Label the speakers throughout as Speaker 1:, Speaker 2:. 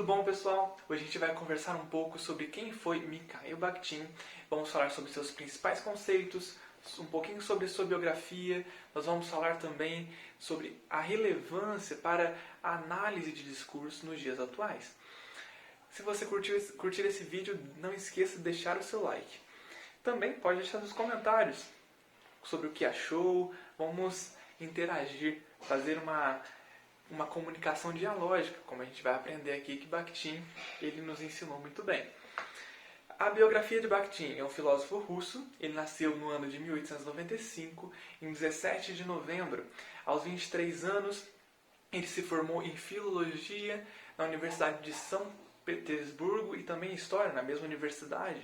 Speaker 1: Tudo bom, pessoal? Hoje a gente vai conversar um pouco sobre quem foi Mikhail Bakhtin. Vamos falar sobre seus principais conceitos, um pouquinho sobre sua biografia. Nós vamos falar também sobre a relevância para a análise de discurso nos dias atuais. Se você curtir esse vídeo, não esqueça de deixar o seu like. Também pode deixar seus comentários sobre o que achou. Vamos interagir, fazer uma comunicação dialógica, como a gente vai aprender aqui que Bakhtin ele nos ensinou muito bem. A biografia de Bakhtin é um filósofo russo. Ele nasceu no ano de 1895, em 17 de novembro. Aos 23 anos, ele se formou em filologia na Universidade de São Petersburgo e também em história na mesma universidade.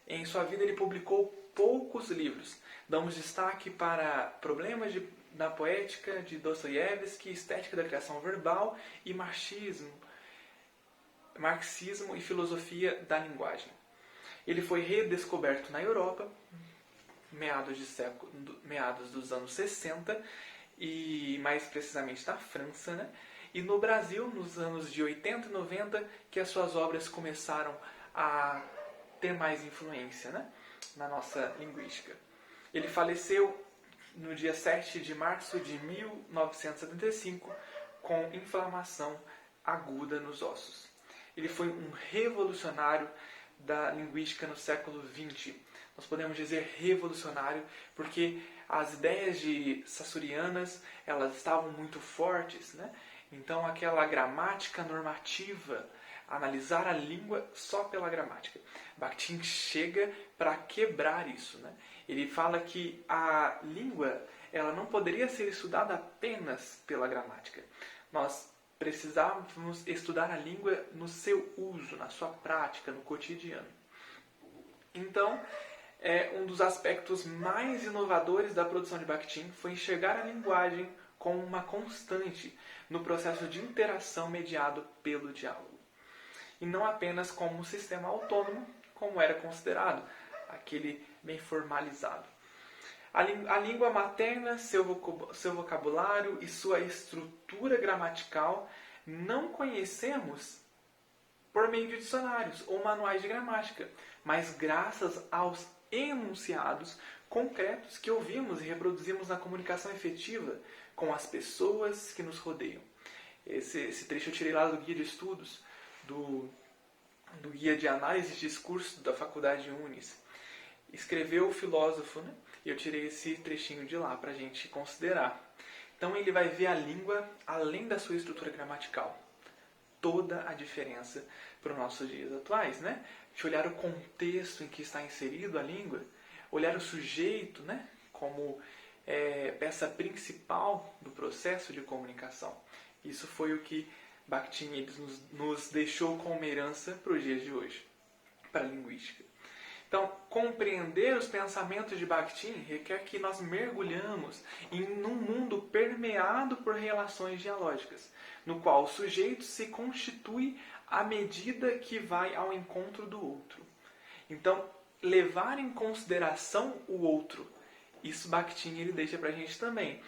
Speaker 1: Em sua vida ele publicou poucos livros. Damos destaque para Problemas da Poética de Dostoiévski, Estética da Criação Verbal e Marxismo e Filosofia da Linguagem. Ele foi redescoberto na Europa, meados dos anos 60, e mais precisamente na França, né? E no Brasil, nos anos de 80 e 90, que as suas obras começaram a ter mais influência, né, na nossa linguística. Ele faleceu no dia 7 de março de 1975 com inflamação aguda nos ossos. Ele foi um revolucionário da linguística no século XX. Nós podemos dizer revolucionário porque as ideias de sassurianas elas estavam muito fortes, né? Então aquela gramática normativa, analisar a língua só pela gramática. Bakhtin chega para quebrar isso, né? Ele fala que a língua ela não poderia ser estudada apenas pela gramática. Nós precisávamos estudar a língua no seu uso, na sua prática, no cotidiano. Então, um dos aspectos mais inovadores da produção de Bakhtin foi enxergar a linguagem como uma constante no processo de interação mediado pelo diálogo. E não apenas como um sistema autônomo, como era considerado, aquele bem formalizado. A língua materna, seu vocabulário e sua estrutura gramatical não conhecemos por meio de dicionários ou manuais de gramática, mas graças aos enunciados concretos que ouvimos e reproduzimos na comunicação efetiva com as pessoas que nos rodeiam. Esse trecho eu tirei lá do guia de estudos, do guia de análise de discurso da faculdade Unis. Escreveu o filósofo, né? E eu tirei esse trechinho de lá para a gente considerar. Então ele vai ver a língua além da sua estrutura gramatical. Toda a diferença para os nossos dias atuais, né? De olhar o contexto em que está inserido a língua, olhar o sujeito, né? Como peça principal do processo de comunicação. Isso foi o que Bakhtin nos deixou como herança para os dias de hoje, para a linguística. Então, compreender os pensamentos de Bakhtin requer que nós mergulhamos em um mundo permeado por relações dialógicas, no qual o sujeito se constitui à medida que vai ao encontro do outro. Então, levar em consideração o outro, isso Bakhtin ele deixa para a gente também.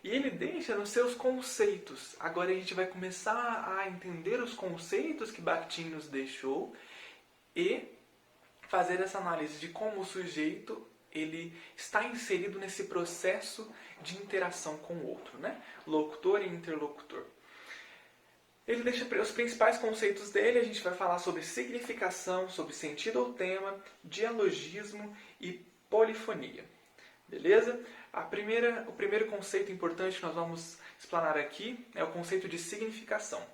Speaker 1: E ele deixa nos seus conceitos. Agora a gente vai começar a entender os conceitos que Bakhtin nos deixou e fazer essa análise de como o sujeito ele está inserido nesse processo de interação com o outro, né? Locutor e interlocutor. Ele deixa os principais conceitos dele. A gente vai falar sobre significação, sobre sentido ou tema, dialogismo e polifonia. Beleza? O primeiro conceito importante que nós vamos explanar aqui é o conceito de significação.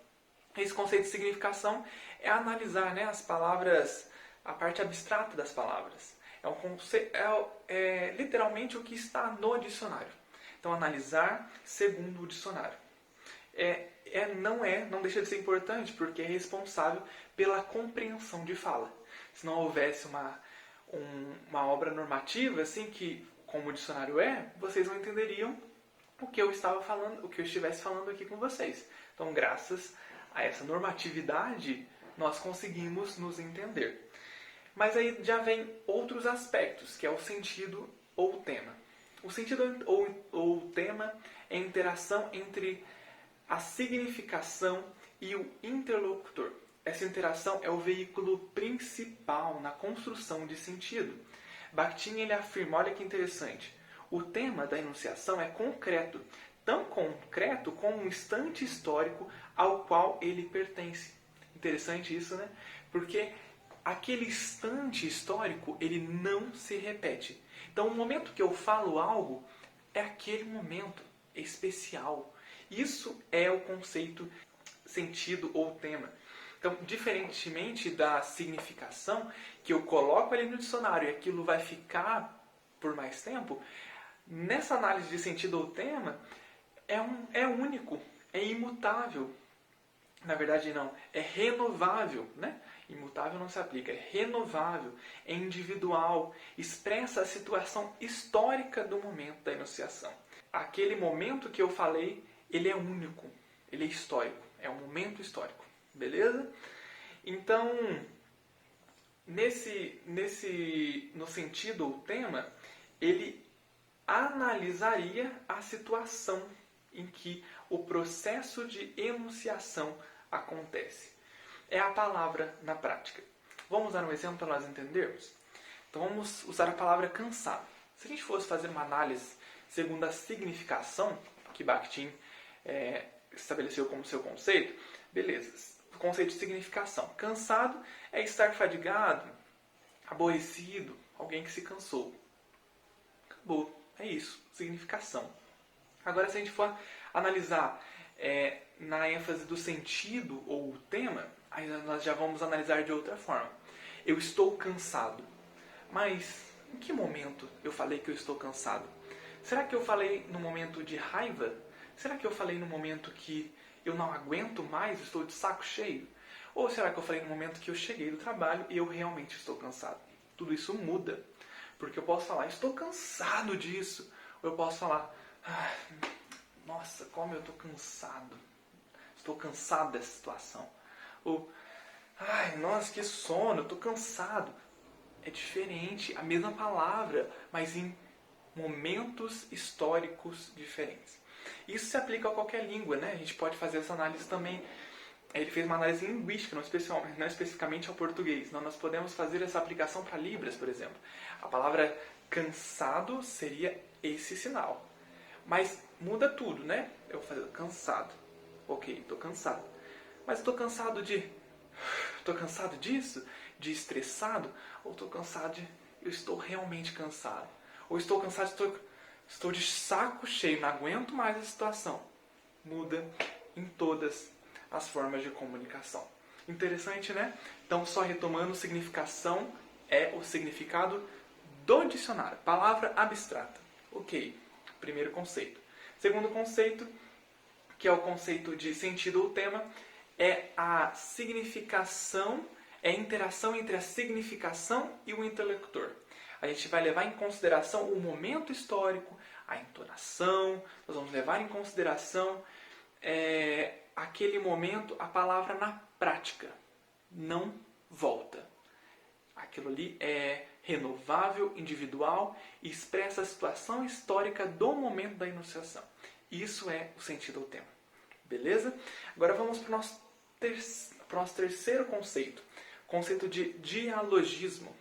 Speaker 1: Esse conceito de significação é analisar, né, as palavras, a parte abstrata das palavras. É literalmente o que está no dicionário. Então, analisar segundo o dicionário. Não deixa de ser importante porque é responsável pela compreensão de fala. Se não houvesse uma obra normativa, assim que como o dicionário vocês não entenderiam o que eu estava falando, o que eu estivesse falando aqui com vocês. Então, graças a essa normatividade, nós conseguimos nos entender. Mas aí já vem outros aspectos, que é o sentido ou o tema. O sentido ou o tema é a interação entre a significação e o interlocutor. essa interação é o veículo principal na construção de sentido. Bakhtin ele afirma, olha que interessante, o tema da enunciação é concreto, tão concreto como um instante histórico ao qual ele pertence. Interessante isso, né? Porque aquele instante histórico, ele não se repete. Então, o momento que eu falo algo é aquele momento especial. Isso é o conceito sentido ou tema. Então, diferentemente da significação, que eu coloco ali no dicionário e aquilo vai ficar por mais tempo, nessa análise de sentido ou tema, é único, é imutável. Na verdade, não, é renovável, né? Imutável não se aplica, é renovável, é individual, expressa a situação histórica do momento da enunciação. Aquele momento que eu falei, ele é único, ele é histórico, é um momento histórico, beleza? Então, no sentido ou tema, ele analisaria a situação em que o processo de enunciação acontece. É a palavra na prática. Vamos usar um exemplo para nós entendermos? Então vamos usar a palavra cansado. Se a gente fosse fazer uma análise segundo a significação que Bakhtin estabeleceu como seu conceito, beleza, o conceito de significação. Cansado é estar fadigado, aborrecido, alguém que se cansou. Acabou, é isso, significação. Agora, se a gente for analisar na ênfase do sentido ou o tema, aí nós já vamos analisar de outra forma. Eu estou cansado. Mas em que momento eu falei que eu estou cansado? Será que eu falei no momento de raiva? Será que eu falei no momento que eu não aguento mais, estou de saco cheio? Ou será que eu falei no momento que eu cheguei do trabalho e eu realmente estou cansado? Tudo isso muda. Porque eu posso falar, estou cansado disso. Ou eu posso falar, nossa, como eu estou cansado. Estou cansado dessa situação. Ou, nossa, que sono, eu estou cansado. É diferente, a mesma palavra, mas em momentos históricos diferentes. Isso se aplica a qualquer língua, né? A gente pode fazer essa análise também. Ele fez uma análise linguística, não especificamente ao português. Não, nós podemos fazer essa aplicação para Libras, por exemplo. A palavra cansado seria esse sinal. Mas muda tudo, né? Eu vou fazer cansado. Ok, estou cansado. Mas estou cansado de... Estou cansado disso? De estressado? Ou estou cansado de... Eu estou realmente cansado. Ou estou cansado de... Estou de saco cheio, não aguento mais a situação. Muda em todas as formas de comunicação. Interessante, né? Então, só retomando, significação é o significado do dicionário. Palavra abstrata. Ok, primeiro conceito. Segundo conceito, que é o conceito de sentido ou tema, é a significação, é a interação entre a significação e o interlocutor. A gente vai levar em consideração o momento histórico, a entonação, nós vamos levar em consideração aquele momento, a palavra na prática. Não volta. Aquilo ali é renovável, individual e expressa a situação histórica do momento da enunciação. Isso é o sentido do tema. Beleza? Agora vamos para o nosso terceiro conceito. Conceito de dialogismo.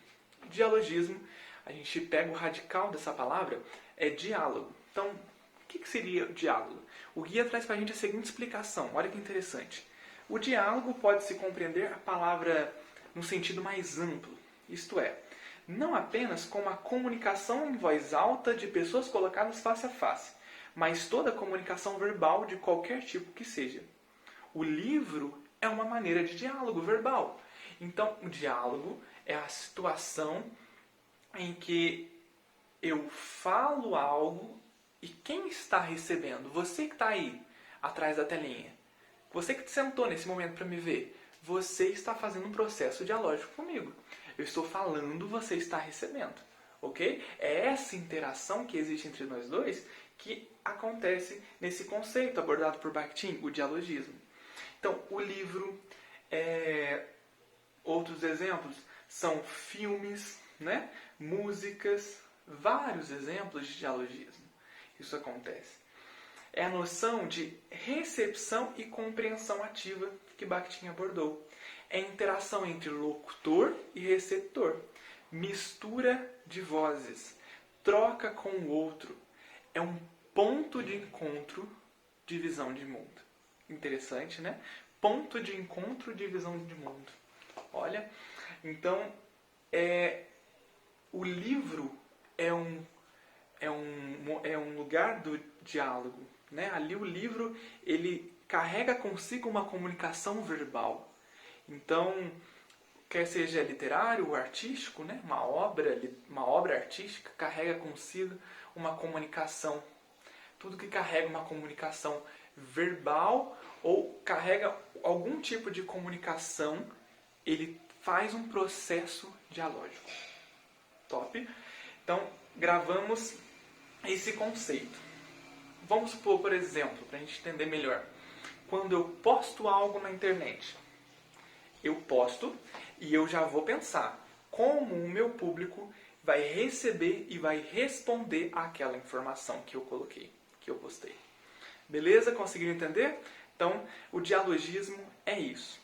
Speaker 1: Dialogismo, a gente pega o radical dessa palavra, é diálogo. Então, o que seria o diálogo? O guia traz para a gente a seguinte explicação. Olha que interessante. O diálogo pode se compreender a palavra no sentido mais amplo. Isto é, não apenas como a comunicação em voz alta de pessoas colocadas face a face, mas toda a comunicação verbal de qualquer tipo que seja. O livro é uma maneira de diálogo verbal. Então, o diálogo é a situação em que eu falo algo e quem está recebendo? Você que está aí, atrás da telinha. Você que sentou nesse momento para me ver. Você está fazendo um processo dialógico comigo. Eu estou falando, você está recebendo. Ok? É essa interação que existe entre nós dois que acontece nesse conceito abordado por Bakhtin, o dialogismo. Então, o livro, outros exemplos são filmes, né? Músicas, vários exemplos de dialogismo. Isso acontece. É a noção de recepção e compreensão ativa que Bakhtin abordou. é a interação entre locutor e receptor, mistura de vozes, troca com o outro, é um ponto de encontro de visão de mundo. Interessante, né? Ponto de encontro de visão de mundo. Olha, então, o livro é um lugar do diálogo, né? Ali o livro, ele carrega consigo uma comunicação verbal. Então, quer seja literário ou artístico, né? Uma obra artística carrega consigo uma comunicação. Tudo que carrega uma comunicação verbal ou carrega algum tipo de comunicação, ele faz um processo dialógico. Top? Então, gravamos esse conceito. Vamos supor, por exemplo, para a gente entender melhor. Quando eu posto algo na internet, eu posto e eu já vou pensar como o meu público vai receber e vai responder àquela informação que eu coloquei, que eu postei. Beleza? Conseguiram entender? Então, o dialogismo é isso.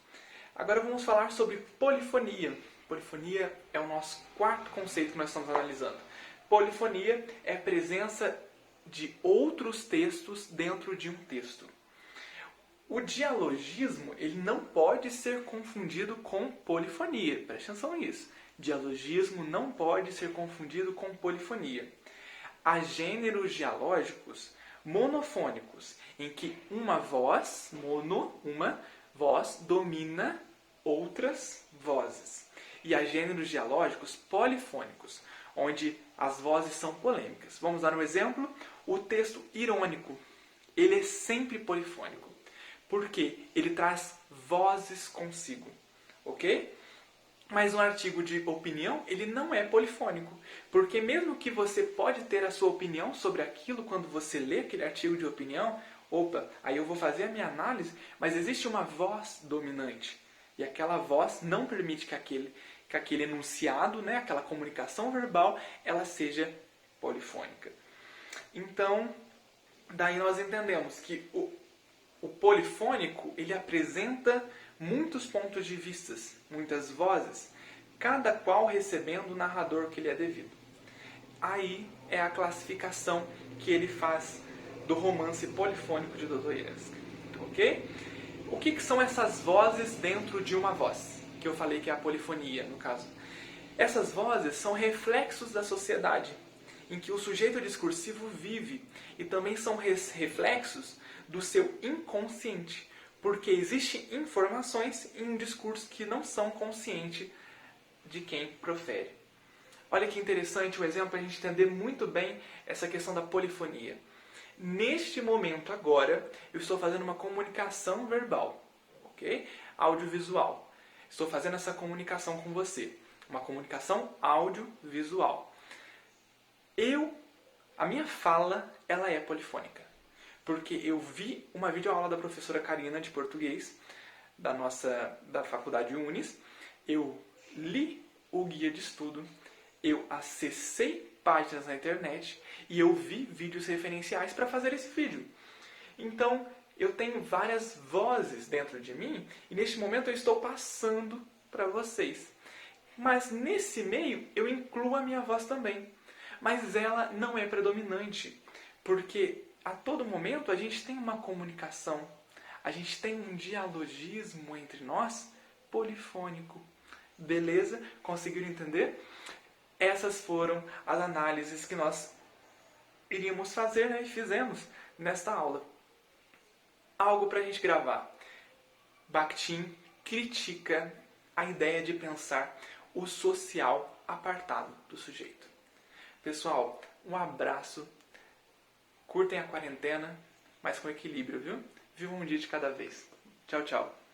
Speaker 1: Agora vamos falar sobre polifonia. Polifonia é o nosso quarto conceito que nós estamos analisando. Polifonia é a presença de outros textos dentro de um texto. O dialogismo, ele não pode ser confundido com polifonia. Preste atenção nisso. Dialogismo não pode ser confundido com polifonia. Há gêneros dialógicos monofônicos, em que uma voz domina outras vozes. E há gêneros dialógicos polifônicos, onde as vozes são polêmicas. Vamos dar um exemplo? O texto irônico. Ele é sempre polifônico. Porque ele traz vozes consigo. Ok? Mas um artigo de opinião, ele não é polifônico. Porque mesmo que você pode ter a sua opinião sobre aquilo quando você lê aquele artigo de opinião, aí eu vou fazer a minha análise, mas existe uma voz dominante. E aquela voz não permite que aquele enunciado, né, aquela comunicação verbal, ela seja polifônica. Então, daí nós entendemos que o polifônico, ele apresenta muitos pontos de vista, muitas vozes, cada qual recebendo o narrador que lhe é devido. Aí é a classificação que ele faz do romance polifônico de Dostoiévski. Ok? O que são essas vozes dentro de uma voz? Que eu falei que é a polifonia, no caso. Essas vozes são reflexos da sociedade em que o sujeito discursivo vive e também são reflexos do seu inconsciente, porque existem informações em um discurso que não são conscientes de quem profere. Olha que interessante o exemplo para a gente entender muito bem essa questão da polifonia. Neste momento agora, eu estou fazendo uma comunicação verbal, ok? Audiovisual. Estou fazendo essa comunicação com você, uma comunicação audiovisual. A minha fala, ela é polifônica. Porque eu vi uma videoaula da professora Karina de português, da faculdade Unis, eu li o guia de estudo, eu acessei páginas na internet e eu vi vídeos referenciais para fazer esse vídeo. Então, eu tenho várias vozes dentro de mim e neste momento eu estou passando para vocês. Mas nesse meio eu incluo a minha voz também. Mas ela não é predominante, porque a todo momento a gente tem uma comunicação, a gente tem um dialogismo entre nós polifônico. Beleza? Conseguiram entender? Essas foram as análises que nós iríamos fazer, né, e fizemos nesta aula. Algo para a gente gravar. Bakhtin critica a ideia de pensar o social apartado do sujeito. Pessoal, um abraço. Curtem a quarentena, mas com equilíbrio, viu? Vivam um dia de cada vez. Tchau, tchau.